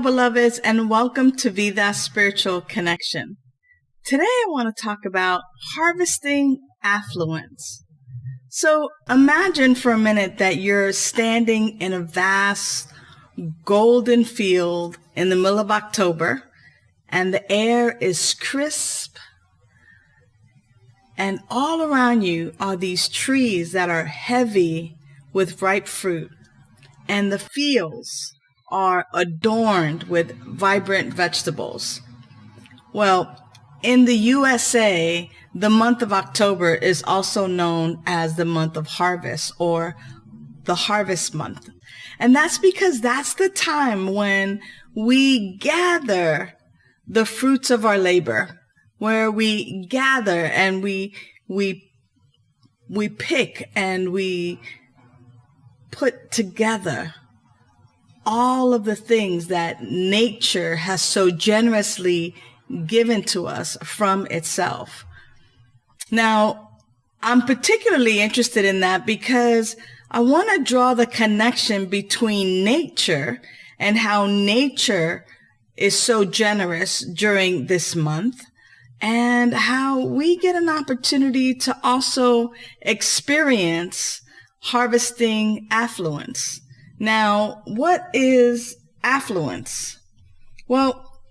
Hello, beloveds, and welcome to Vida Spiritual Connection. Today, I want to talk about harvesting affluence. So imagine for a minute that you're standing in a vast golden field in the middle of October, and the air is crisp, and all around you are these trees that are heavy with ripe fruit, and the fields are adorned with vibrant vegetables. Well, in the USA, the month of October is also known as the month of harvest, or the harvest month. And that's because that's the time when we gather the fruits of our labor, where we gather and we pick and we put together all of the things that nature has so generously given to us from itself. Now, I'm particularly interested in that because I want to draw the connection between nature and how nature is so generous during this month, and how we get an opportunity to also experience harvesting affluence. Now, what is affluence? Well,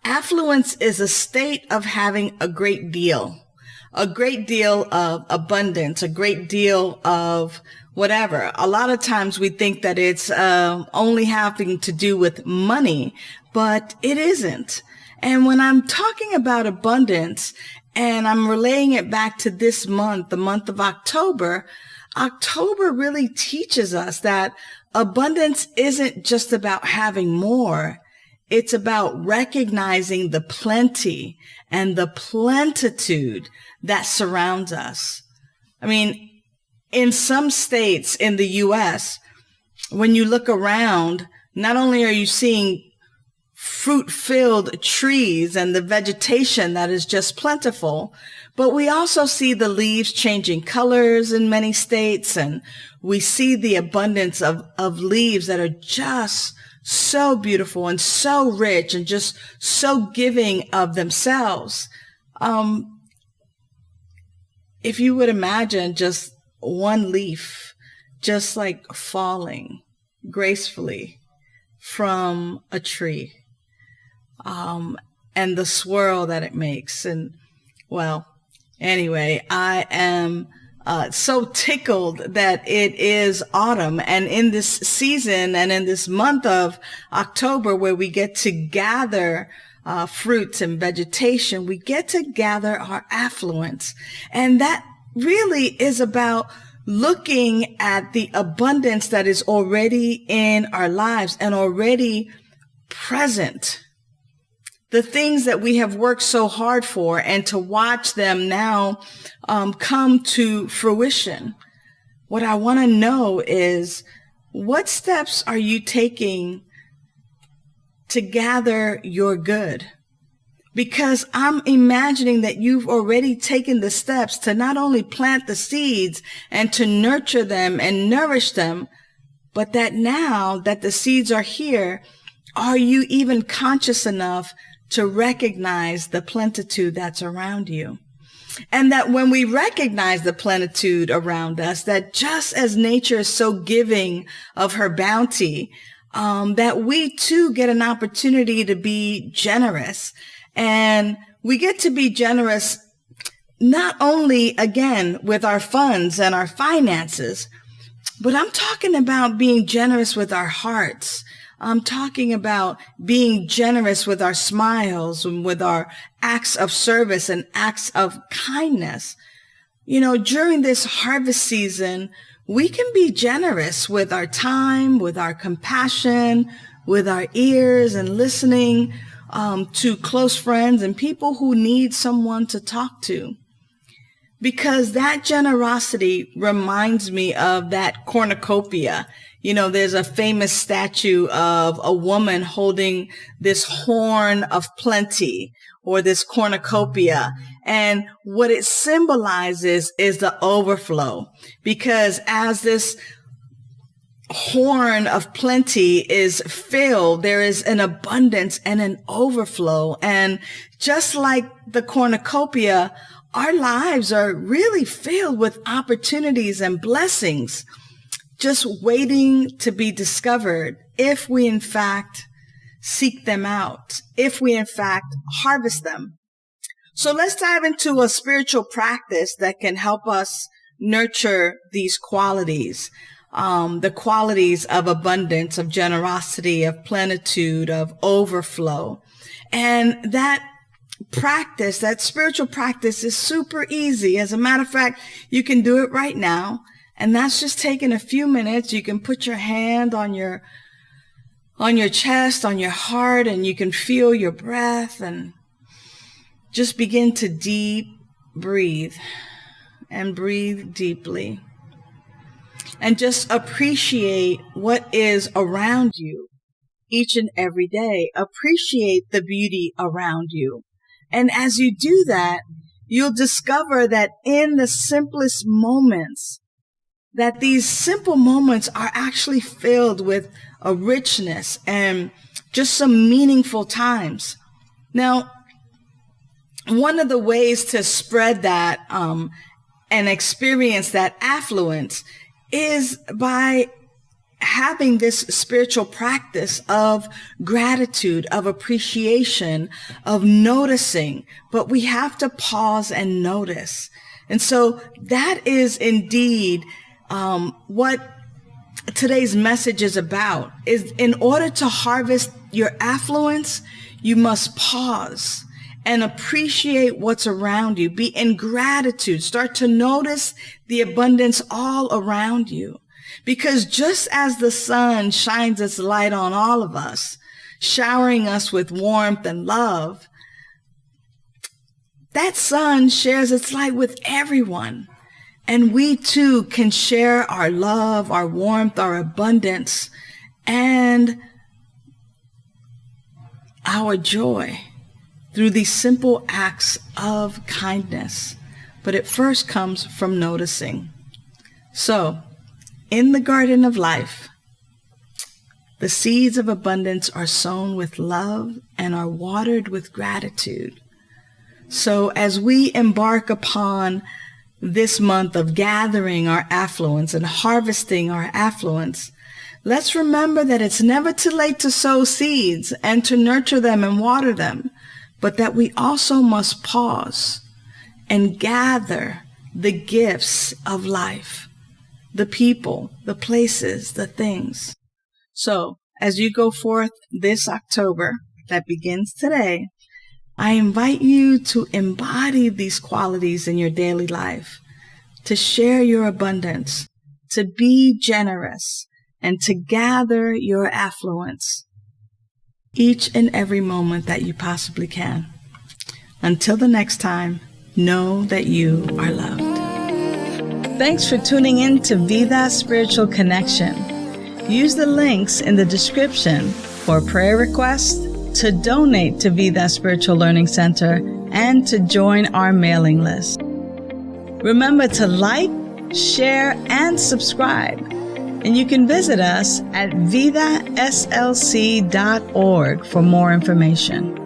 affluence is a state of having a great deal of abundance, a great deal of whatever. A lot of times we think that it's only having to do with money, but it isn't. And when I'm talking about abundance and I'm relaying it back to this month, the month of October, October really teaches us that abundance isn't just about having more. It's about recognizing the plenty and the plenitude that surrounds us. I mean, in some states in the U.S., when you look around, not only are you seeing fruit-filled trees and the vegetation that is just plentiful, but we also see the leaves changing colors in many states, and we see the abundance of leaves that are just so beautiful and so rich and just so giving of themselves. If you would imagine just one leaf just like falling gracefully from a tree, and the swirl that it makes. And well, anyway, I am so tickled that it is autumn, and in this season and in this month of October, where we get to gather fruits and vegetation, we get to gather our affluence. And that really is about looking at the abundance that is already in our lives and already present. The things that we have worked so hard for, and to watch them now come to fruition. What I want to know is, what steps are you taking to gather your good? Because I'm imagining that you've already taken the steps to not only plant the seeds and to nurture them and nourish them, but that now that the seeds are here, are you even conscious enough to recognize the plenitude that's around you? And that when we recognize the plenitude around us, that just as nature is so giving of her bounty, that we too get an opportunity to be generous. And we get to be generous not only, again, with our funds and our finances, but I'm talking about being generous with our hearts. I'm talking about being generous with our smiles and with our acts of service and acts of kindness. You know, during this harvest season, we can be generous with our time, with our compassion, with our ears, and listening to close friends and people who need someone to talk to. Because that generosity reminds me of that cornucopia. You know, there's a famous statue of a woman holding this horn of plenty, or this cornucopia. And what it symbolizes is the overflow. Because as this horn of plenty is filled. There is an abundance and an overflow. And just like the cornucopia, our lives are really filled with opportunities and blessings, just waiting to be discovered if we in fact seek them out, if we in fact harvest them. So let's dive into a spiritual practice that can help us nurture these qualities. The qualities of abundance, of generosity, of plenitude, of overflow. And that practice, that spiritual practice, is super easy. As a matter of fact, you can do it right now. And that's just taking a few minutes. You can put your hand on your chest, on your heart, and you can feel your breath and just begin to deep breathe and breathe deeply. And just appreciate what is around you each and every day. Appreciate the beauty around you. And as you do that, you'll discover that in the simplest moments, that these simple moments are actually filled with a richness and just some meaningful times. Now, one of the ways to spread that and experience that affluence is by having this spiritual practice of gratitude, of appreciation, of noticing. But we have to pause and notice. And so that is indeed what today's message is about. Is in order to harvest your affluence, you must pause and appreciate what's around you. Be in gratitude. Start to notice the abundance all around you. Because just as the sun shines its light on all of us, showering us with warmth and love, that sun shares its light with everyone. And we too can share our love, our warmth, our abundance, and our joy through these simple acts of kindness. But it first comes from noticing. So, in the garden of life, the seeds of abundance are sown with love and are watered with gratitude. So as we embark upon this month of gathering our affluence and harvesting our affluence, let's remember that it's never too late to sow seeds and to nurture them and water them, but that we also must pause and gather the gifts of life, the people, the places, the things. So as you go forth this October that begins today, I invite you to embody these qualities in your daily life, to share your abundance, to be generous, and to gather your affluence each and every moment that you possibly can. Until the next time, know that you are loved. Thanks for tuning in to Vida Spiritual Connection. Use the links in the description for prayer requests, to donate to Vida Spiritual Learning Center, and to join our mailing list. Remember to like, share, and subscribe. And you can visit us at vidaslc.org for more information.